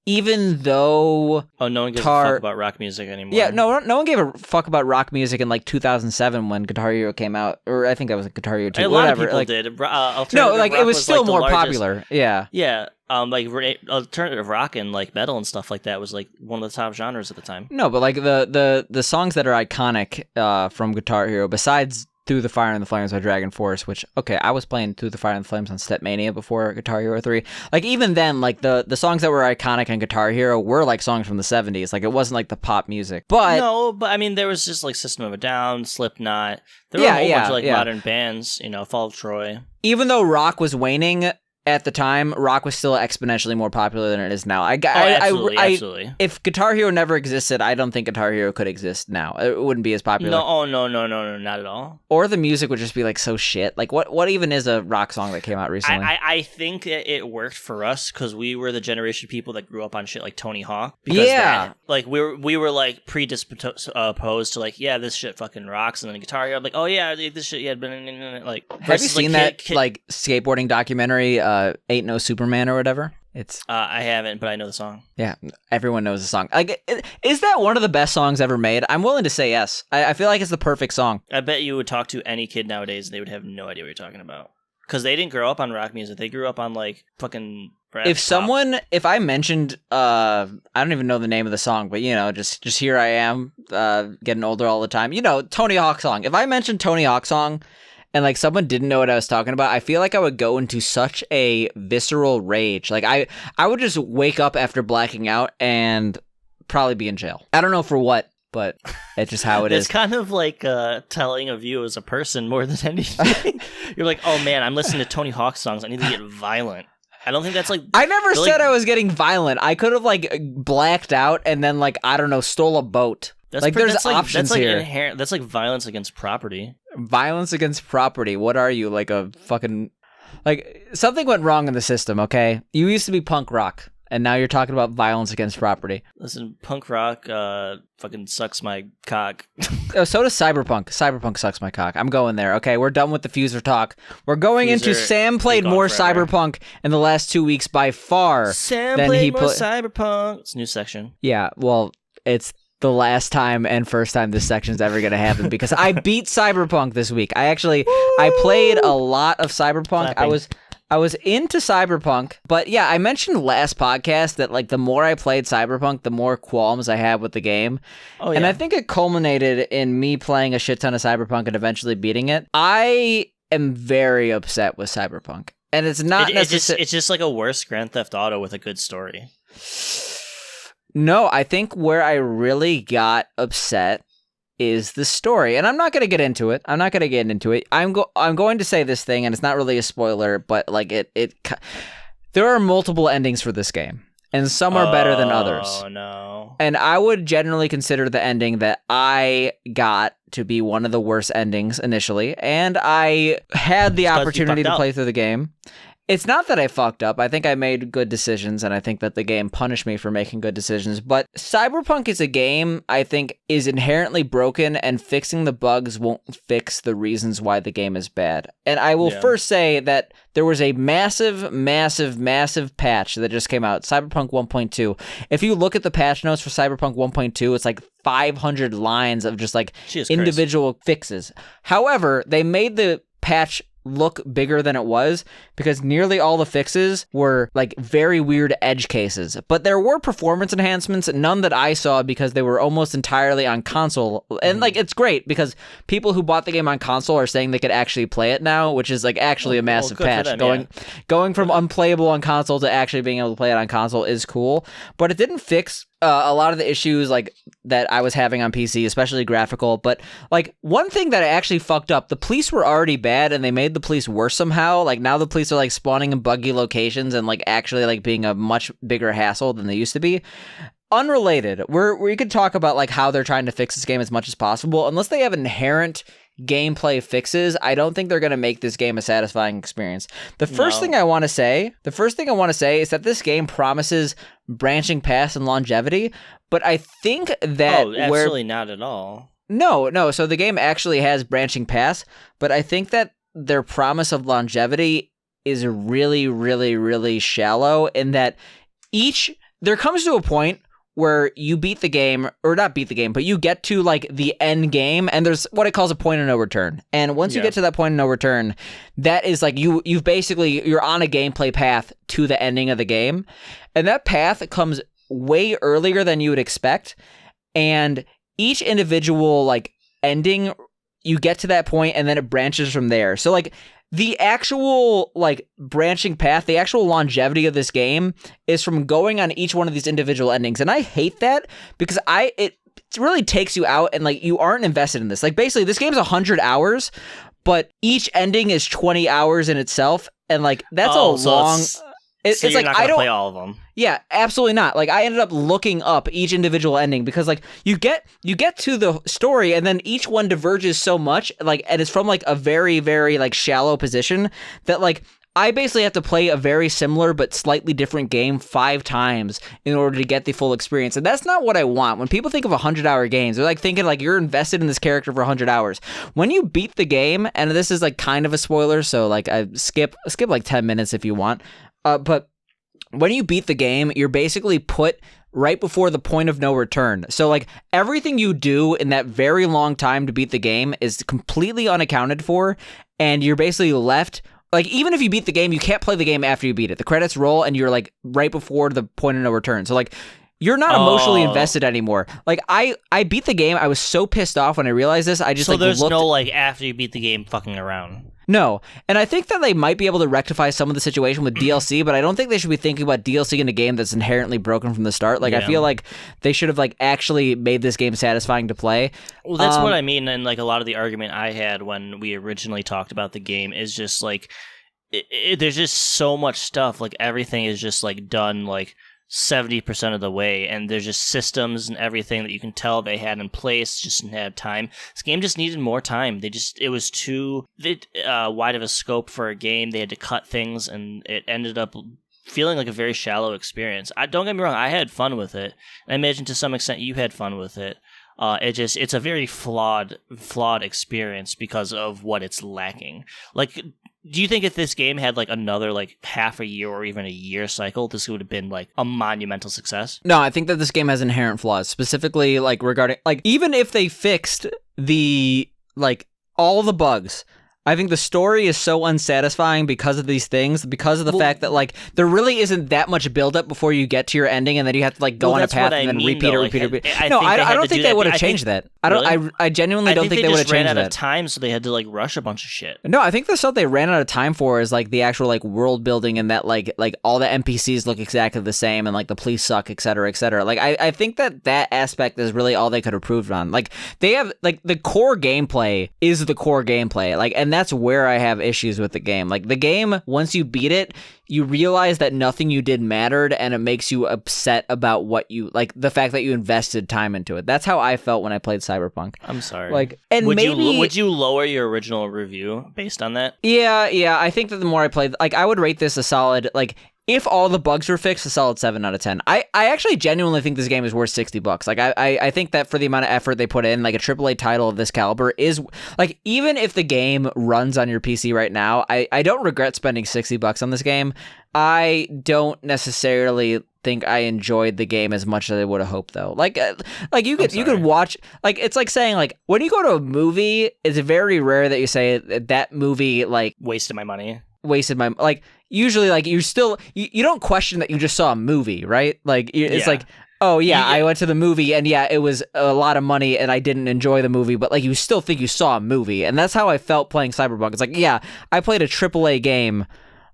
even though no one gives a fuck about rock music anymore. Yeah, no one gave a fuck about rock music in like 2007 when Guitar Hero came out, or I think that was Guitar Hero 2. A lot of people did. It was still more popular. Yeah. Yeah. Like alternative rock and like metal and stuff like that was like one of the top genres at the time. No, but like the songs that are iconic from Guitar Hero, besides Through the Fire and the Flames by Dragon Force, which, okay, I was playing Through the Fire and the Flames on Stepmania before Guitar Hero 3. Like, even then, like, the songs that were iconic on Guitar Hero were, like, songs from the 70s. Like, it wasn't, like, the pop music. But... No, but, I mean, there was just, like, System of a Down, Slipknot. There were a whole bunch of, like, modern bands, Fall of Troy. Even though rock was waning... At the time, rock was still exponentially more popular than it is now. Absolutely. If Guitar Hero never existed, I don't think Guitar Hero could exist now. It wouldn't be as popular. No, not at all. Or the music would just be like so shit. Like what even is a rock song that came out recently? I think it worked for us because we were the generation of people that grew up on shit like Tony Hawk. Because we were like predisposed to like, yeah, this shit fucking rocks, and then Guitar Hero, I'm like, oh yeah, this shit, yeah, like. Have you seen that like skateboarding documentary? Ain't No Superman or whatever. It's I haven't, but I know the song. Yeah, everyone knows the song. Like, is that one of the best songs ever made? I'm willing to say yes. I feel like it's the perfect song. I bet you would talk to any kid nowadays, and they would have no idea what you're talking about. Because they didn't grow up on rock music. They grew up on, like, fucking rap. If I mentioned, I don't even know the name of the song, but, just here I am, getting older all the time. Tony Hawk song. If I mentioned Tony Hawk song, and like someone didn't know what I was talking about, I feel like I would go into such a visceral rage. Like I would just wake up after blacking out and probably be in jail. I don't know for what, but it's just how it is. It's kind of like telling of you as a person more than anything. You're like, oh man, I'm listening to Tony Hawk songs. I need to get violent. I don't think that's like... I never said I was getting violent. I could have like blacked out and then like, I don't know, stole a boat. There's options here. That's like violence against property. Violence against property. What are you, like a fucking... Like, something went wrong in the system, okay? You used to be punk rock, and now you're talking about violence against property. Listen, punk rock fucking sucks my cock. Oh, so does Cyberpunk. Cyberpunk sucks my cock. I'm going there, okay? We're done with the Fuser talk. We're going into Sam played more forever. Cyberpunk in the last 2 weeks by far Sam than played he more Cyberpunk. It's a new section. Yeah, well, it's... the last time and first time this section's ever going to happen because I beat Cyberpunk this week. I played a lot of Cyberpunk. Clapping. I was into Cyberpunk, but yeah, I mentioned last podcast that like the more I played Cyberpunk, the more qualms I had with the game. Oh, yeah. And I think it culminated in me playing a shit ton of Cyberpunk and eventually beating it. I am very upset with Cyberpunk. And it's not necessarily... It's just like a worse Grand Theft Auto with a good story. No, I think where I really got upset is the story. And I'm not going to get into it. I'm going to say this thing, and it's not really a spoiler, but like there are multiple endings for this game, and some are better than others. Oh, no. And I would generally consider the ending that I got to be one of the worst endings initially, and I had the opportunity to play through the game. It's not that I fucked up. I think I made good decisions, and I think that the game punished me for making good decisions. But Cyberpunk is a game I think is inherently broken, and fixing the bugs won't fix the reasons why the game is bad. And I will first say that there was a massive, massive, massive patch that just came out, Cyberpunk 1.2. If you look at the patch notes for Cyberpunk 1.2, it's like 500 lines of just like individual fixes. However, they made the patch look bigger than it was because nearly all the fixes were like very weird edge cases, but there were performance enhancements, none that I saw because they were almost entirely on console. And like it's great because people who bought the game on console are saying they could actually play it now, which is like actually a massive patch. Going from unplayable on console to actually being able to play it on console is cool, but it didn't fix a lot of the issues like that I was having on PC, especially graphical. But like one thing that I actually fucked up, the police were already bad and they made the police worse somehow. Like now the police are like spawning in buggy locations and like actually like being a much bigger hassle than they used to be. Unrelated, we could talk about like how they're trying to fix this game as much as possible. Unless they have inherent gameplay fixes, I don't think they're going to make this game a satisfying experience. The first thing I want to say is that this game promises branching paths and longevity, but I think that absolutely not at all. No. So the game actually has branching paths, but I think that their promise of longevity is really, really, really shallow in that each there comes to a point where you beat the game, or not beat the game, but you get to like the end game, and there's what it calls a point of no return. And once you get to that point of no return, that is like you've basically, you're on a gameplay path to the ending of the game. And that path comes way earlier than you would expect. And each individual like ending, you get to that point and then it branches from there. So like the actual like branching path, the actual longevity of this game is from going on each one of these individual endings. And I hate that because it really takes you out and like you aren't invested in this. Like basically this game's 100 hours, but each ending is 20 hours in itself. And like that's a long... It's you're like not gonna play all of them. Yeah, absolutely not. Like I ended up looking up each individual ending because like you get to the story and then each one diverges so much, like, and it's from like a very, very like shallow position that like I basically have to play a very similar but slightly different game 5 times in order to get the full experience. And that's not what I want. When people think of 100-hour games, they're like thinking like you're invested in this character for 100 hours. When you beat the game, and this is like kind of a spoiler, so like I skip like 10 minutes if you want. But when you beat the game, you're basically put right before the point of no return. So like everything you do in that very long time to beat the game is completely unaccounted for, and you're basically left. Like, even if you beat the game, you can't play the game after you beat it. The credits roll, and you're, like, right before the point of no return. So, like, you're not emotionally invested anymore. Like, I beat the game. I was so pissed off when I realized this. I just, so like, there's no, like, after you beat the game fucking around. No. And I think that they might be able to rectify some of the situation with DLC, but I don't think they should be thinking about DLC in a game that's inherently broken from the start. Like, I feel like they should have, like, actually made this game satisfying to play. Well, that's what I mean, and, like, a lot of the argument I had when we originally talked about the game is just, like, there's just so much stuff. Like, everything is just, like, done, like, 70% of the way, and there's just systems and everything that you can tell they had in place, just didn't have time. This game just needed more time. It was too wide of a scope for a game. They had to cut things, and it ended up feeling like a very shallow experience. Don't get me wrong, I had fun with it. I imagine to some extent you had fun with it. It's a very flawed experience because of what it's lacking. Like, do you think if this game had like another like half a year or even a year cycle, this would have been like a monumental success? No, I think that this game has inherent flaws, specifically like regarding like even if they fixed the like all the bugs, I think the story is so unsatisfying because of these things, because of the fact that like there really isn't that much buildup before you get to your ending, and then you have to like go on a path and then repeat it. No, I don't think they would have changed that. I genuinely don't think they would have changed that. They ran out of time, so they had to like rush a bunch of shit. No, I think the stuff they ran out of time for is like the actual like world building, and that like all the NPCs look exactly the same, and like the police suck, et cetera, et cetera. Like I think that aspect is really all they could have improved on. Like they have like the core gameplay is the core gameplay, like, and that's where I have issues with the game. Like the game, once you beat it, you realize that nothing you did mattered, and it makes you upset about what you like, the fact that you invested time into it. That's how I felt when I played Cyberpunk. I'm sorry. Like, and would you lower your original review based on that? Yeah. I think that the more I played, like, I would rate this a solid, like, if all the bugs were fixed, a solid 7 out of 10. I actually genuinely think this game is worth $60. Like, I think that for the amount of effort they put in, like, a AAA title of this caliber is, like, even if the game runs on your PC right now, I don't regret spending $60 on this game. I don't necessarily think I enjoyed the game as much as I would have hoped, though. Like you could watch, like, it's like saying, like, when you go to a movie, it's very rare that you say that movie, like, wasted my money. Like, usually, like, you don't question that you just saw a movie, right? Like, it's like, oh yeah, I went to the movie, and yeah, it was a lot of money, and I didn't enjoy the movie, but like, you still think you saw a movie, and that's how I felt playing Cyberpunk. It's like, yeah, I played a AAA game.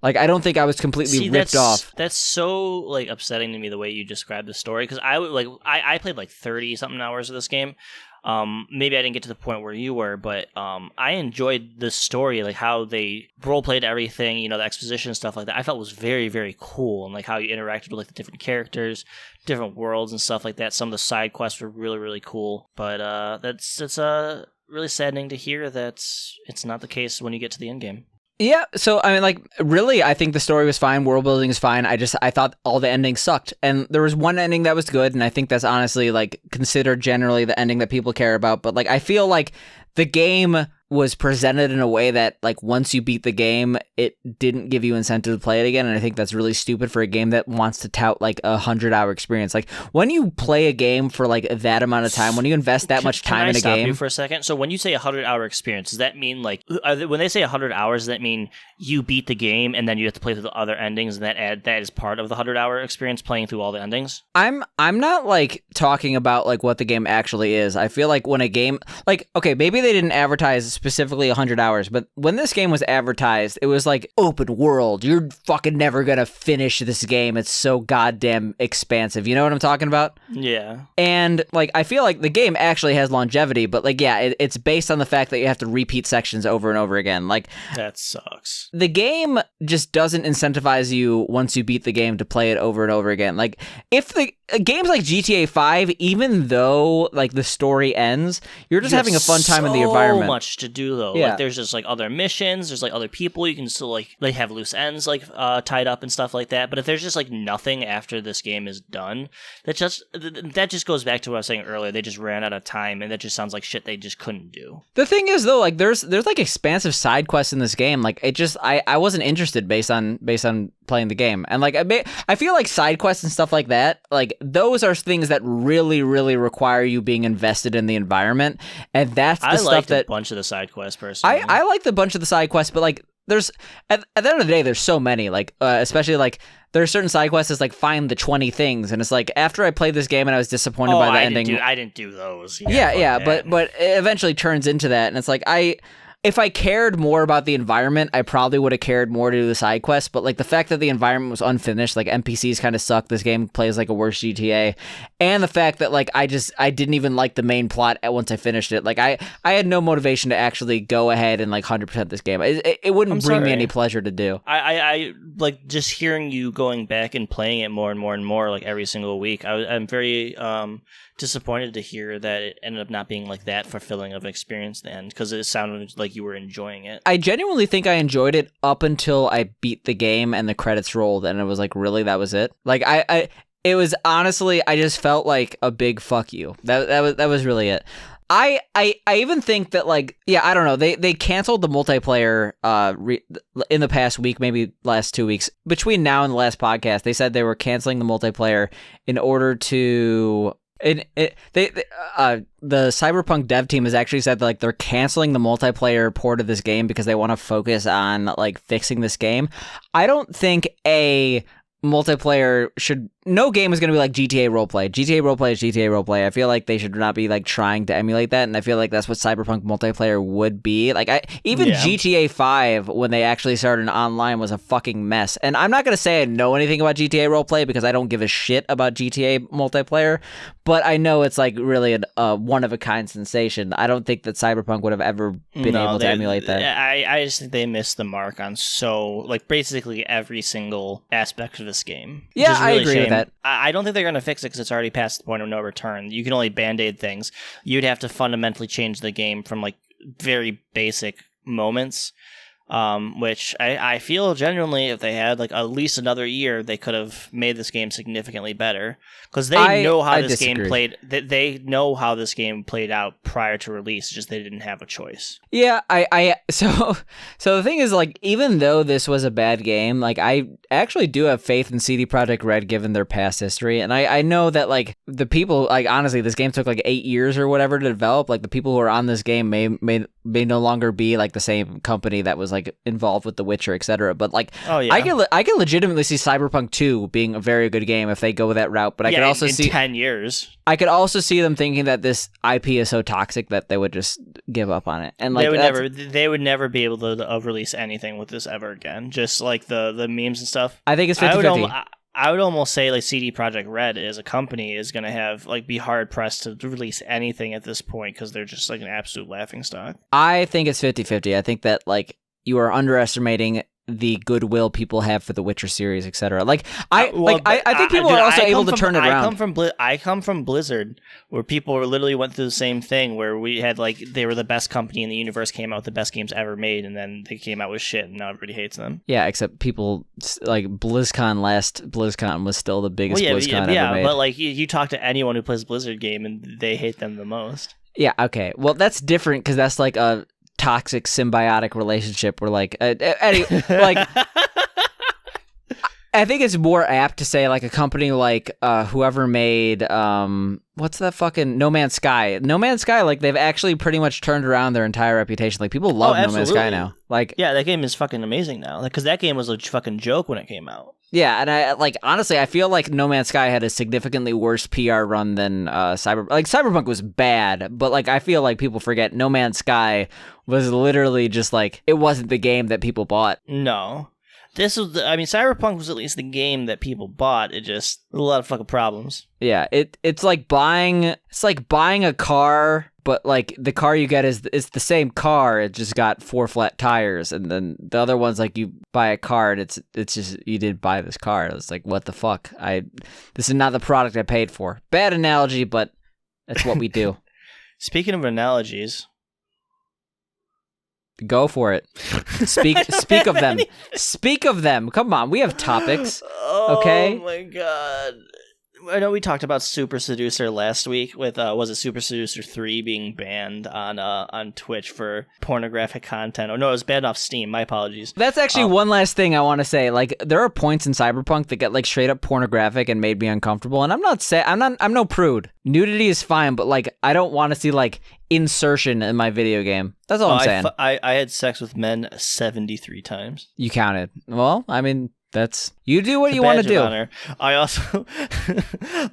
Like, I don't think I was completely ripped off. That's so, like, upsetting to me the way you described the story, because I played like 30 something hours of this game. Maybe I didn't get to the point where you were, but I enjoyed the story, like how they role-played everything, you know, the exposition and stuff like that. I felt was very, very cool, and like how you interacted with like the different characters, different worlds and stuff like that. Some of the side quests were really, really cool, but that's really saddening to hear that it's not the case when you get to the end game. Yeah, so I mean, like, really, I think the story was fine, world building is fine. I thought all the endings sucked, and there was one ending that was good, and I think that's honestly, like, considered generally the ending that people care about. But like, I feel like the game was presented in a way that like once you beat the game, it didn't give you incentive to play it again. And I think that's really stupid for a game that wants to tout like 100-hour experience. Like when you play a game for like that amount of time, when you invest that much time in a game. Can I stop you for a second? So when you say 100-hour experience, does that mean like when they say 100 hours, does that mean you beat the game and then you have to play through the other endings and that is part of the 100-hour experience, playing through all the endings? I'm not like talking about like what the game actually is. I feel like when a game like, okay, maybe they didn't advertise specifically 100 hours, but when this game was advertised, it was like open world. You're fucking never gonna finish this game. It's so goddamn expansive. You know what I'm talking about? Yeah. And like, I feel like the game actually has longevity, but like, yeah, it's based on the fact that you have to repeat sections over and over again. Like, that sucks. The game just doesn't incentivize you once you beat the game to play it over and over again. Like, if the games like GTA 5, even though like the story ends, you're just having a fun time in the environment. So much to do though. Yeah. Like there's just like other missions, there's like other people you can still like they have loose ends like tied up and stuff like that. But if there's just like nothing after this game is done, that just goes back to what I was saying earlier. They just ran out of time, and that just sounds like shit they just couldn't do. The thing is though, like there's like expansive side quests in this game. Like it just I wasn't interested based on playing the game. And like I feel like side quests and stuff like that, like those are things that really require you being invested in the environment, and that's the stuff that a bunch of the side quests personally. I liked a bunch of the side quests, but like there's at the end of the day there's so many, like especially like there are certain side quests that's like find the 20 things, and it's like after I played this game and I was disappointed by the ending. I didn't do those. Yeah, but it eventually turns into that, and it's like if I cared more about the environment, I probably would have cared more to do the side quests, but like the fact that the environment was unfinished, like NPCs kind of suck, this game plays like a worse GTA, and the fact that like I didn't even like the main plot once I finished it. Like I had no motivation to actually go ahead and like 100% this game. It wouldn't bring me any pleasure to do. I like just hearing you going back and playing it more and more and more like every single week. I'm very disappointed to hear that it ended up not being like that fulfilling of an experience then, because it sounded like you were enjoying it. I genuinely think I enjoyed it up until I beat the game and the credits rolled, and it was like, really, that was it? Like it was honestly, I just felt like a big fuck you. That was really it. I even think that like, yeah, I don't know. They canceled the multiplayer in the past week, maybe last 2 weeks. Between now and the last podcast, they said they were canceling the multiplayer in order to. The Cyberpunk dev team has actually said that, like, they're canceling the multiplayer port of this game because they want to focus on like fixing this game. I don't think multiplayer no game is going to be like GTA roleplay. GTA roleplay is GTA roleplay. I feel like they should not be like trying to emulate that, and I feel like that's what Cyberpunk multiplayer would be. Like GTA 5, when they actually started online, was a fucking mess. And I'm not going to say I know anything about GTA roleplay because I don't give a shit about GTA multiplayer, but I know it's like really a one-of-a-kind sensation. I don't think that Cyberpunk would have ever been able to emulate that. I just think they missed the mark on basically every single aspect of this game. Yeah, I agree with that. I don't think they're going to fix it because it's already past the point of no return. You can only band-aid things. You'd have to fundamentally change the game from like very basic moments, which I feel genuinely if they had like at least another year, they could have made this game significantly better, because they know how this game played. They know how this game played out prior to release. Just they didn't have a choice. Yeah, so the thing is, like, even though this was a bad game, like I actually do have faith in CD Projekt Red given their past history, and I know that like the people, like honestly, this game took like 8 years or whatever to develop. Like the people who are on this game may no longer be like the same company that was like involved with The Witcher, etc. But like, I can legitimately see Cyberpunk 2 being a very good game if they go with that route. But I could also see 10 years. I could also see them thinking that this IP is so toxic that they would just give up on it. And like they would never be able to release anything with this ever again. Just like the memes and stuff. I think it's 50-50. I would almost say like CD Projekt Red as a company is going to have like be hard pressed to release anything at this point because they're just like an absolute laughingstock. I think it's 50-50. I think that like you are underestimating the goodwill people have for the Witcher series, etc. Like I think people are also able to turn it around. I come from Blizzard, where people literally went through the same thing, where we had like they were the best company in the universe, came out with the best games ever made, and then they came out with shit, and now everybody hates them. Yeah, except people like last BlizzCon was still the biggest BlizzCon ever made. But like you talk to anyone who plays Blizzard game, and they hate them the most. Yeah, okay. Well, that's different because that's like a toxic symbiotic relationship where like like I think it's more apt to say like a company like whoever made what's that fucking No Man's Sky? No Man's Sky, like they've actually pretty much turned around their entire reputation. Like people love No Man's Sky now. Like yeah, that game is fucking amazing now. Like because that game was a fucking joke when it came out. Yeah, and I like honestly, I feel like No Man's Sky had a significantly worse PR run than Cyberpunk. Like Cyberpunk was bad, but like I feel like people forget No Man's Sky was literally just like it wasn't the game that people bought. No. This was, Cyberpunk was at least the game that people bought. It just a lot of fucking problems. Yeah, it's like buying a car, but like the car you get is the same car. It just got 4 flat tires, and then the other one's like you buy a car and it's just you did buy this car. It's like what the fuck? This is not the product I paid for. Bad analogy, but that's what we do. Speaking of analogies. Go for it. Speak of them. Speak of them. Come on, we have topics. Okay? Oh my god. I know we talked about Super Seducer last week with was it Super Seducer 3 being banned on Twitch for pornographic content. Oh no, it was banned off Steam. My apologies. That's actually one last thing I want to say. Like there are points in Cyberpunk that get like straight up pornographic and made me uncomfortable. And I'm no prude. Nudity is fine, but like I don't want to see like insertion in my video game. That's all I'm saying. I had sex with men 73 times. You counted. Well, I mean, you do what you want to do. Honor. I also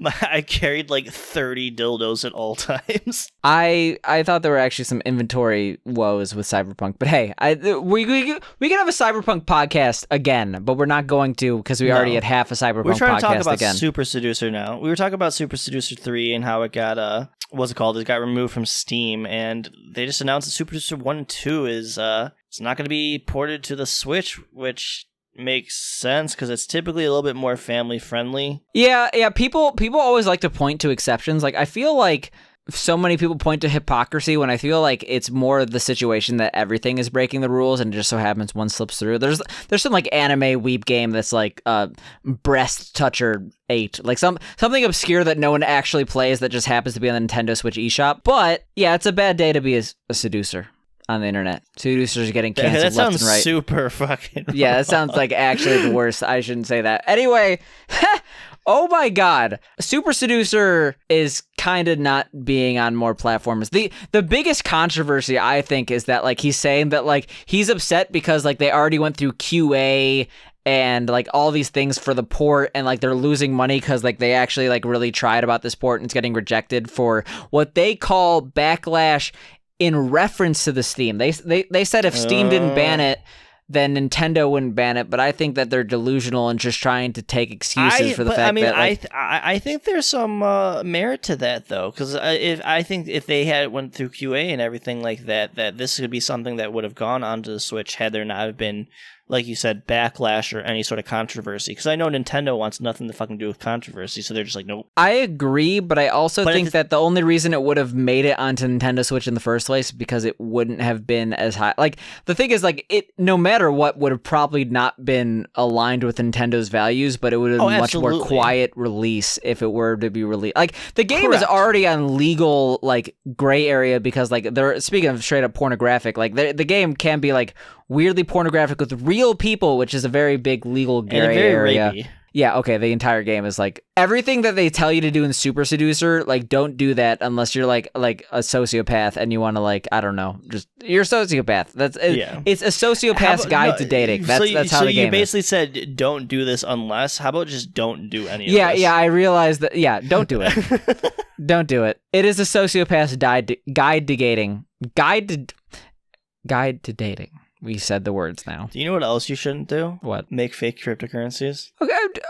I carried like 30 dildos at all times. I thought there were actually some inventory woes with Cyberpunk, but hey, we can have a Cyberpunk podcast again, but we're not going to because we already had half a Cyberpunk podcast again. We're trying to talk about Super Seducer now. We were talking about Super Seducer 3 and how it got what's it called? It got removed from Steam, and they just announced that Super Seducer 1 and 2 is it's not going to be ported to the Switch, which makes sense because it's typically a little bit more family friendly. Yeah. People always like to point to exceptions. Like I feel like so many people point to hypocrisy when I feel like it's more the situation that everything is breaking the rules and it just so happens one slips through. There's some like anime weeb game that's like Breast Toucher 8, like something obscure that no one actually plays that just happens to be on the Nintendo Switch eShop. But yeah, it's a bad day to be a seducer on the internet. Seducers are getting canceled left and right. That sounds super fucking wrong. Yeah, that sounds like actually the worst. I shouldn't say that. Anyway, oh my god. Super Seducer is kind of not being on more platforms. The biggest controversy, I think, is that like he's saying that like he's upset because like they already went through QA and like all these things for the port and like they're losing money because like they actually like really tried about this port and it's getting rejected for what they call backlash in reference to the Steam. They said if Steam didn't ban it, then Nintendo wouldn't ban it, but I think that they're delusional and just trying to take excuses for the fact that like, I think there's some merit to that though, because I think if they had went through QA and everything like that this could be something that would have gone onto the Switch had there not have been, like you said, backlash or any sort of controversy. Because I know Nintendo wants nothing to fucking do with controversy, so they're just like, nope. I agree, but I also think that the only reason it would have made it onto Nintendo Switch in the first place because it wouldn't have been as high. Like, the thing is, like, it no matter what would have probably not been aligned with Nintendo's values, but it would have been a much more quiet release if it were to be released. Like, the game is already on legal, like, gray area because, like, they're speaking of straight up pornographic, like, the game can be, like, weirdly pornographic with real people, which is a very big legal gray area. Rapey. Yeah, okay, the entire game is like everything that they tell you to do in Super Seducer, like don't do that unless you're like a sociopath and you want to like, I don't know, just you're a sociopath. It's a sociopath's guide to dating. That's how the game is. So you basically said don't do this unless. How about just don't do any of this? Yeah, I realized that. Yeah, don't do it. Don't do it. It is a sociopath's guide to dating. Guide to dating. We said the words now. Do you know what else you shouldn't do? What? Make fake cryptocurrencies.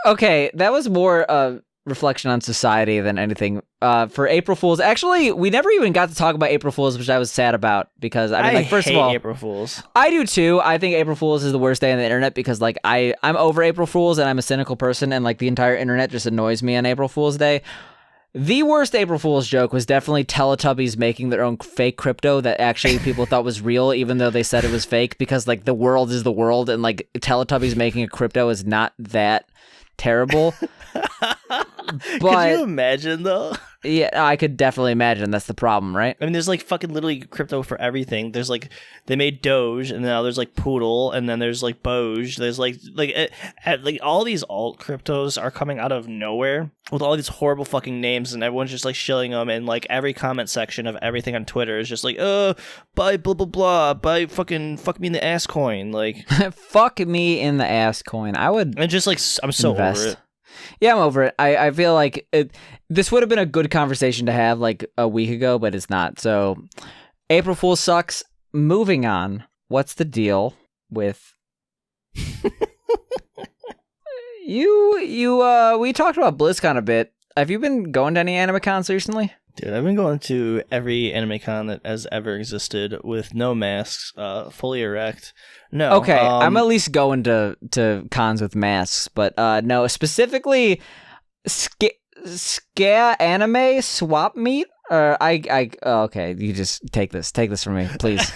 Okay, that was more a reflection on society than anything. For April Fools, actually, we never even got to talk about April Fools, which I was sad about because I mean, like, first of all, April Fools. I do too. I think April Fools is the worst day on the internet because, like, I'm over April Fools and I'm a cynical person, and like the entire internet just annoys me on April Fools Day. The worst April Fool's joke was definitely Teletubbies making their own fake crypto that actually people thought was real, even though they said it was fake, because like the world is the world, and like Teletubbies making a crypto is not that terrible. Could you imagine though? Yeah, I could definitely imagine. That's the problem, right? I mean, there's like fucking literally crypto for everything. There's like they made Doge, and now there's like Poodle, and then there's like Boge. There's like all these alt cryptos are coming out of nowhere with all these horrible fucking names, and everyone's just like shilling them. And like every comment section of everything on Twitter is just like, buy blah blah blah, buy fucking fuck me in the ass coin, like fuck me in the ass coin. I would, and just like I'm so invest. over it. Yeah, I'm over it. I feel like this would have been a good conversation to have like a week ago, but it's not. So April Fool sucks. Moving on. What's the deal with we talked about BlizzCon a bit. Have you been going to any anime cons recently? Dude, I've been going to every anime con that has ever existed with no masks, fully erect. No. Okay, I'm at least going to cons with masks, but no, specifically Ska Anime Swap Meet. Okay, you just take this from me, please.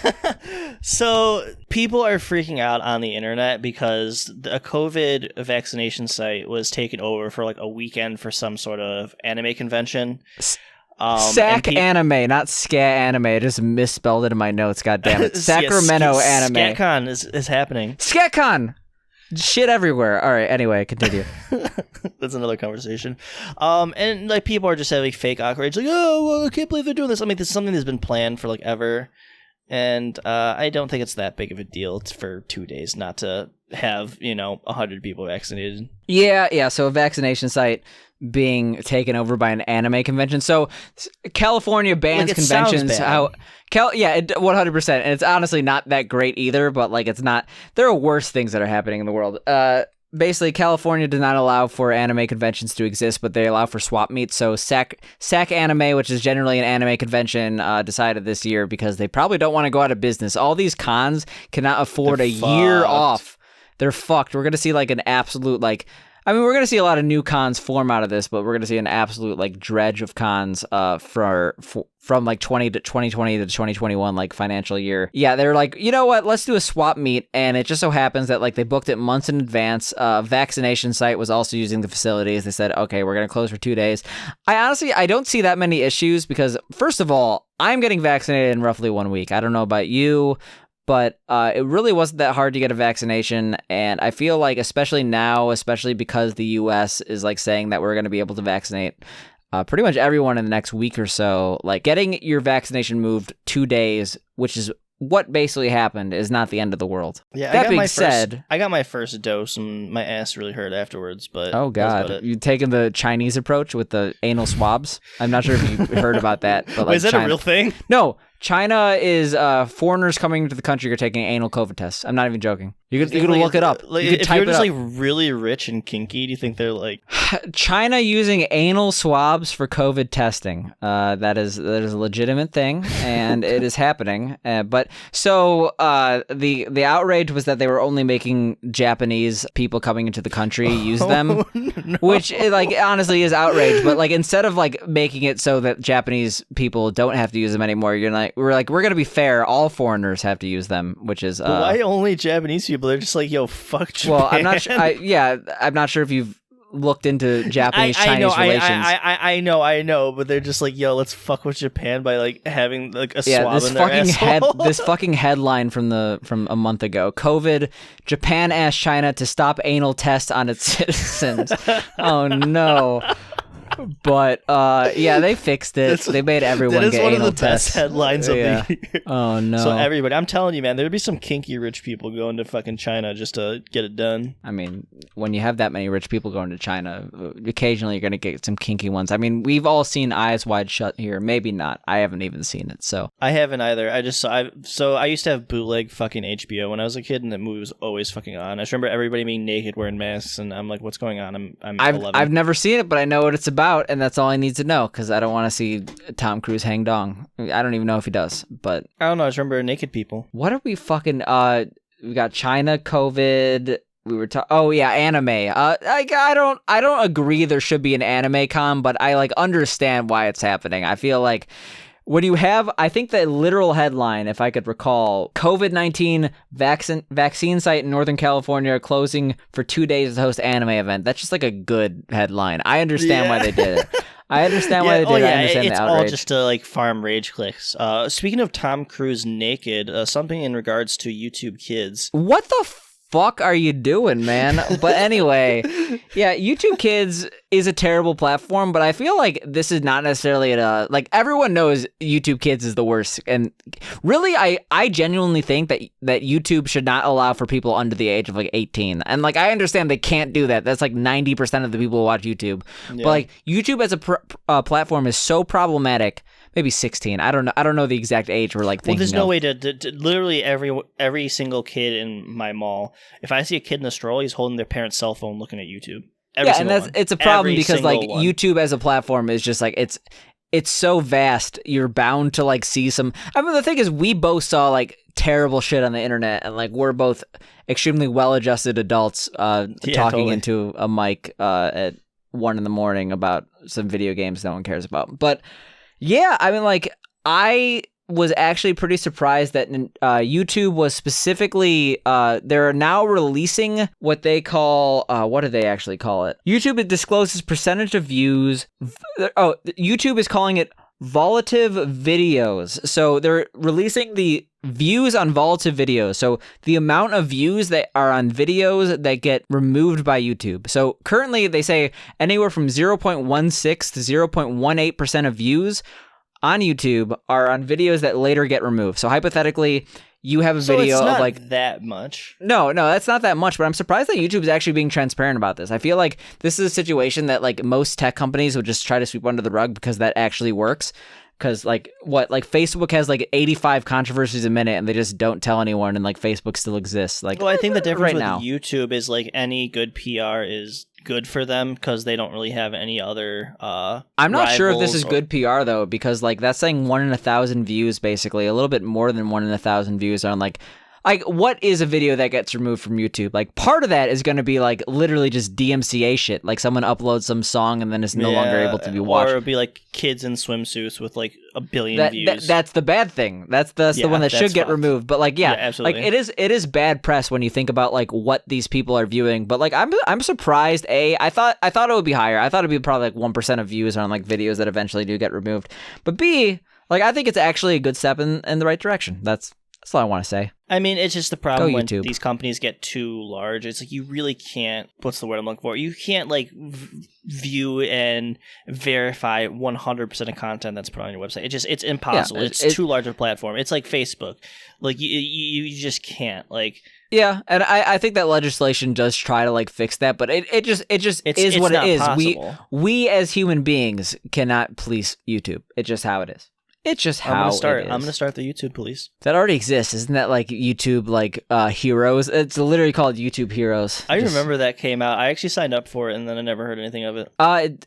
So people are freaking out on the internet because a COVID vaccination site was taken over for like a weekend for some sort of anime convention. Sac Anime, not Ska Anime. I just misspelled it in my notes. God damn it! Sacramento Anime. ScatCon is happening. ScatCon. Shit everywhere. All right. Anyway, continue. That's another conversation. And like people are just having fake outrage, like, oh, well, I can't believe they're doing this. I mean, this is something that's been planned for like ever, and I don't think it's that big of a deal for 2 days not to have 100 people vaccinated. Yeah. So a vaccination site being taken over by an anime convention. So California bans conventions. 100%. And it's honestly not that great either, but like it's not, there are worse things that are happening in the world. Basically California did not allow for anime conventions to exist, but they allow for swap meets. So Sac Anime, which is generally an anime convention, decided this year because they probably don't want to go out of business. All these cons cannot afford a year off. They're fucked. We're going to see like an absolute we're going to see a lot of new cons form out of this, but we're going to see an absolute like dredge of cons from like 2020 to 2021 like financial year. Yeah, they're like, you know what? Let's do a swap meet, and it just so happens that like they booked it months in advance. Vaccination site was also using the facilities. They said, okay, we're going to close for 2 days. I don't see that many issues because first of all, I'm getting vaccinated in roughly 1 week. I don't know about you, but it really wasn't that hard to get a vaccination, and I feel like especially now, especially because the U.S. is like saying that we're going to be able to vaccinate pretty much everyone in the next week or so, like getting your vaccination moved 2 days, which is what basically happened, is not the end of the world. Yeah, that being said, I got my first dose and my ass really hurt afterwards. But oh god, you taking the Chinese approach with the anal swabs? I'm not sure if you heard about that. But wait, is that a real thing? No. China is foreigners coming into the country are taking anal COVID tests. I'm not even joking. You could look it up. Like, if you're just like really rich and kinky, do you think they're like China using anal swabs for COVID testing? That is a legitimate thing, and it is happening. But so the outrage was that they were only making Japanese people coming into the country use them, no. Which like honestly is outrage. But like instead of like making it so that Japanese people don't have to use them anymore, we're gonna be fair. All foreigners have to use them, which is why only Japanese people? They're just like, yo, fuck Japan. Well, I'm not sure. I'm not sure if you've looked into Japanese-Chinese relations. I know, but they're just like, yo, let's fuck with Japan by like having like a swab in their asshole. This fucking headline from a month ago: COVID, Japan asked China to stop anal tests on its citizens. Oh no. But yeah, they fixed it. They made everyone get anal tests. That is one of the best headlines of the year. Oh no! So everybody, I'm telling you, man, there'd be some kinky rich people going to fucking China just to get it done. I mean, when you have that many rich people going to China, occasionally you're gonna get some kinky ones. I mean, we've all seen Eyes Wide Shut here. Maybe not. I haven't even seen it. So I haven't either. I used to have bootleg fucking HBO when I was a kid, and that movie was always fucking on. I just remember everybody being naked, wearing masks, and I'm like, what's going on? I've 11. I've never seen it, but I know what it's about. And that's all I need to know, because I don't want to see Tom Cruise hang dong. I don't even know if he does, but I don't know. I just remember naked people. What are we fucking? We got China, COVID. We were anime. I don't agree there should be an anime con, but I like understand why it's happening. I feel like When you have, I think the literal headline, if I could recall, COVID-19 vaccine site in Northern California closing for 2 days to host anime event. That's just like a good headline. I understand why they did it. I understand why they did it. I understand it's the outrage. all just to like farm rage clicks. Speaking of Tom Cruise naked, something in regards to YouTube Kids. What the fuck are you doing, man? But anyway, yeah, YouTube Kids is a terrible platform, but I feel like this is not necessarily like everyone knows YouTube Kids is the worst. And really, I genuinely think that YouTube should not allow for people under the age of like 18. And like I understand they can't do that. That's like 90% of the people who watch YouTube. Yeah. But like YouTube as a platform is so problematic. Maybe 16. I don't know the exact age we're like thinking. Well, there's no way to literally every single kid in my mall. If I see a kid in a stroller, he's holding their parent's cell phone looking at YouTube. It's a problem because like YouTube as a platform is just like it's so vast. You're bound to like see some. I mean, the thing is, we both saw like terrible shit on the internet, and like we're both extremely well-adjusted adults talking into a mic at 1 a.m. about some video games no one cares about, but. Yeah, I mean, like, I was actually pretty surprised that YouTube was specifically, they're now releasing what they call, what do they actually call it? YouTube discloses percentage of views. YouTube is calling it volative videos. So they're releasing the views on volative videos. So the amount of views that are on videos that get removed by YouTube. So currently they say anywhere from 0.16 to 0.18% of views on YouTube are on videos that later get removed. So hypothetically, you have a video of like that much. No, that's not that much, but I'm surprised that YouTube is actually being transparent about this. I feel like this is a situation that like most tech companies would just try to sweep under the rug because that actually works. Because like Facebook has like 85 controversies a minute and they just don't tell anyone, and like Facebook still exists. Like, well, I think the difference with now. YouTube is like any good PR is good for them because they don't really have any other I'm not sure if this is good PR though, because like that's saying 1 in 1,000 views, basically a little bit more than 1 in 1,000 views on like what is a video that gets removed from YouTube? Like part of that is going to be like literally just DMCA shit. Like someone uploads some song and then it's no longer able to be watched. Or it'll be like kids in swimsuits with like a billion views. That's the bad thing. That's the one that should get removed. But like, yeah absolutely. Like it is bad press when you think about like what these people are viewing. But like I'm surprised. I thought it would be higher. I thought it'd be probably like 1% of views on like videos that eventually do get removed. But B, like I think it's actually a good step in the right direction. That's all I want to say. I mean, it's just the problem when these companies get too large. It's like you really can't, what's the word I'm looking for? You can't like view and verify 100% of content that's put on your website. It's impossible. Yeah, it's too large of a platform. It's like Facebook. Like you just can't like. Yeah, and I think that legislation does try to like fix that, but it just is what it is. Possible. We as human beings cannot police YouTube. It's just how it is. It's just how it is. I'm going to start the YouTube police. That already exists. Isn't that like YouTube, like Heroes? It's literally called YouTube Heroes. I remember that came out. I actually signed up for it, and then I never heard anything of it.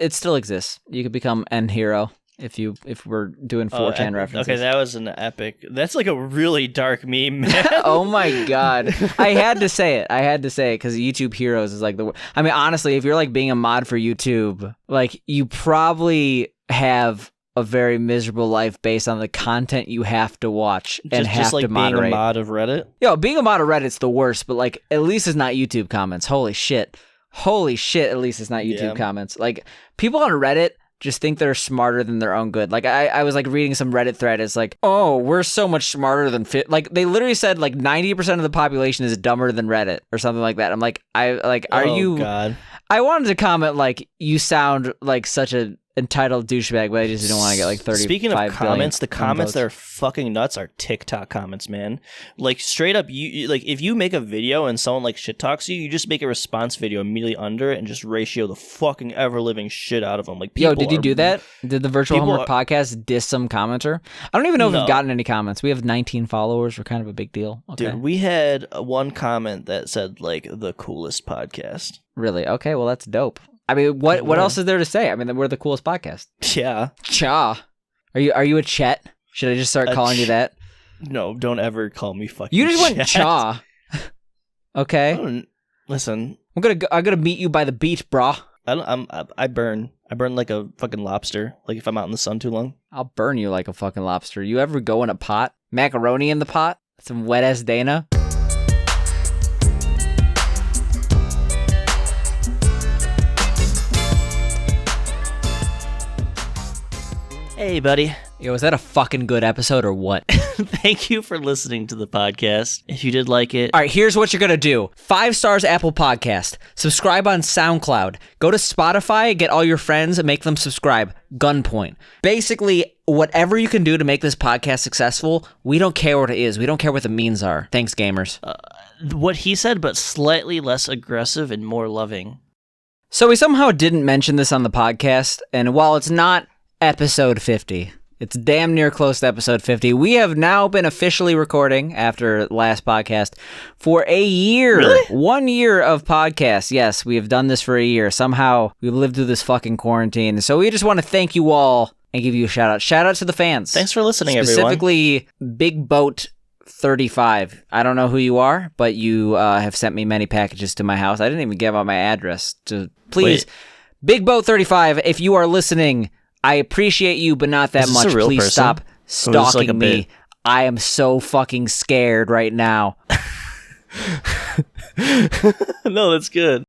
It still exists. You could become an hero if we're doing 4chan references. Okay, that was an epic. That's like a really dark meme, man. Oh my god. I had to say it because YouTube Heroes is like I mean, honestly, if you're like being a mod for YouTube, like you probably have a very miserable life based on the content you have to watch and have like to moderate. Being a mod of Reddit? Yo, being a mod of Reddit's the worst, but like at least it's not YouTube comments. Holy shit, at least it's not YouTube comments. Like people on Reddit just think they're smarter than their own good. Like I was like reading some Reddit thread. It's like, oh, we're so much smarter than like they literally said like 90% of the population is dumber than Reddit or something like that. I'm like, are you? God. I wanted to comment like you sound like such a entitled douchebag, but I just didn't want to get like 35 Speaking of comments, the comments unvotes. that are fucking nuts are TikTok comments, man. Like straight up, you like if you make a video and someone like shit talks you, you just make a response video immediately under it and just ratio the fucking ever living shit out of them. Like, yo, did you do that? Did the Virtual Homework podcast diss some commenter? I don't even know if we've gotten any comments. We have 19 followers. We're kind of a big deal. Okay. Dude, we had one comment that said like the coolest podcast. Really? Okay, well that's dope. I mean, what else is there to say? I mean, we're the coolest podcast. Yeah. Cha. Are you a Chet? Should I just start calling you that? No, don't ever call me fucking You just Chet. went Cha. Okay. Listen. I'm gonna meet you by the beach, brah. I burn. I burn like a fucking lobster, like if I'm out in the sun too long. I'll burn you like a fucking lobster. You ever go in a pot? Macaroni in the pot? Some wet-ass Dana? Hey, buddy. Yo, is that a fucking good episode or what? Thank you for listening to the podcast. If you did like it... All right, here's what you're going to do. 5 stars Apple Podcast. Subscribe on SoundCloud. Go to Spotify, get all your friends, and make them subscribe. Gunpoint. Basically, whatever you can do to make this podcast successful, we don't care what it is. We don't care what the means are. Thanks, gamers. What he said, but slightly less aggressive and more loving. So we somehow didn't mention this on the podcast, and while it's not episode 50... it's damn near close to episode 50. We have now been officially recording after last podcast for a year. Really? 1 year of podcasts. Yes, we have done this for a year. Somehow we've lived through this fucking quarantine. So we just want to thank you all and give you a shout out. Shout out to the fans. Thanks for listening, Specifically, Big Boat 35. I don't know who you are, but you have sent me many packages to my house. I didn't even give out my address. Please, Big Boat 35, if you are listening, I appreciate you, but not that much. Please person? Stop stalking like me. I am so fucking scared right now. No, that's good.